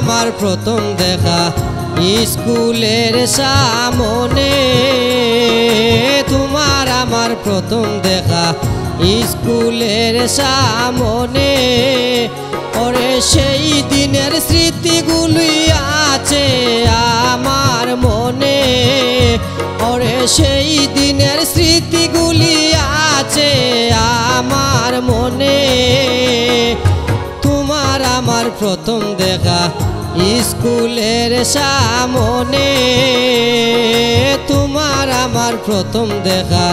আমার প্রথম দেখা স্কুলের সামনে, তোমার আমার প্রথম দেখা স্কুলের সামনে। ওরে সেই দিনের স্মৃতিগুলি আছে আমার মনে, ওরে সেই দিনের স্মৃতিগুলি আছে আমার মনে। তোমার আমার প্রথম দেখা স্কুলের সামনে, তোমার আমার প্রথম দেখা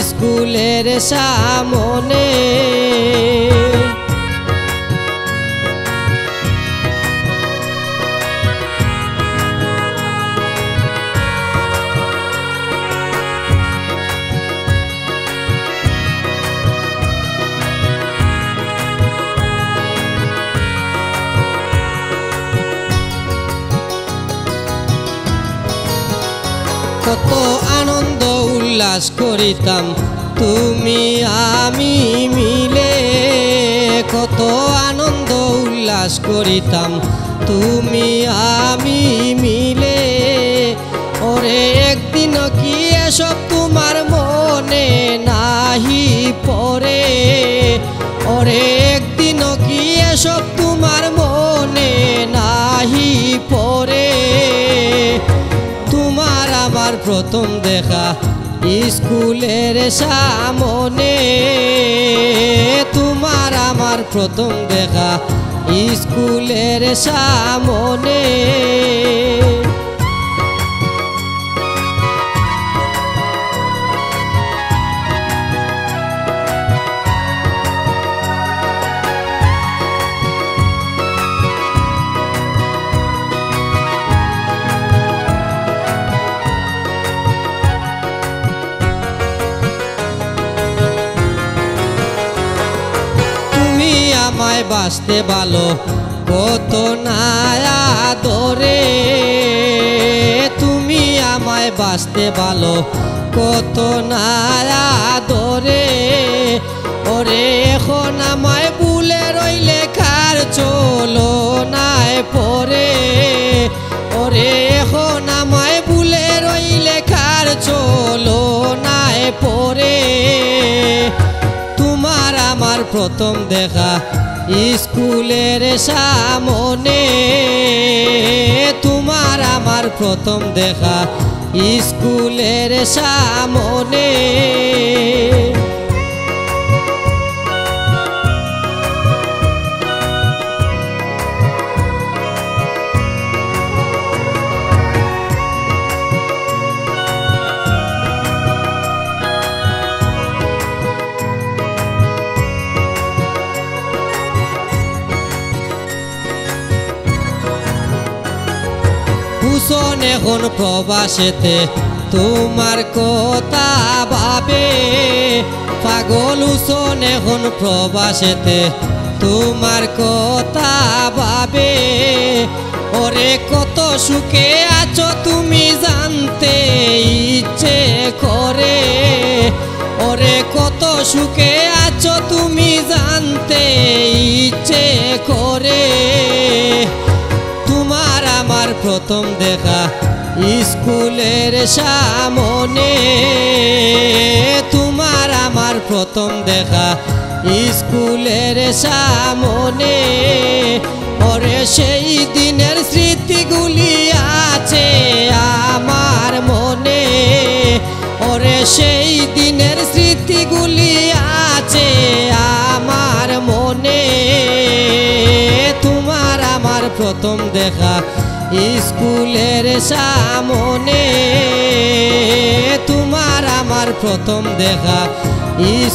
স্কুলের সামনে। কত আনন্দ উল্লাস করিতাম তুমি আমি মিলে, কত আনন্দ উল্লাস করিতাম তুমি আমি মিলে। ওরে একদিন কি এসব তোমার মনে নাহি পড়ে, ওরে একদিন কি এসব তোমার মনে নাহি পড়ে। তোমার আমার প্রথম দেখা স্কুলের সামনে, তোমার আমার প্রথম দেখা স্কুলের সামনে। আমায় বাসতে ভালো কত না আদরে, তুমি আমায় বাসতে ভালো কত না আদরে। ওরে এখন আমায় ভুলে রইলে কার চলো নাই পরে, ওরে এখন আমায় ভুলে রইলে কার চলো নাই পরে। তোমার আমার প্রথম দেখা স্কুলের সামনে, তোমার আমার প্রথম দেখা স্কুলের সামনে। হুসন এখন প্রবাসেতে তোমার কথা ভাবে, পাগল হুসন এখন প্রবাসেতে তোমার কথা ভাবে। ওরে কত সুখে আছো তুমি জানতে ইচ্ছে করে, ওরে কত সুখে আছো তুমি জানতে ইচ্ছে করে। তোমার আমার প্রথম দেখা স্কুলের সামনে, তোমার আমার প্রথম দেখা স্কুলের সামনে। ওরে সেই দিনের স্মৃতিগুলি আছে আমার মনে, ওরে সেই দিনের স্মৃতিগুলি আছে আমার মনে। তোমার আমার প্রথম দেখা স্কুলের সামনে, তোমার আমার প্রথম দেখা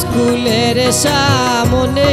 স্কুলের সামনে।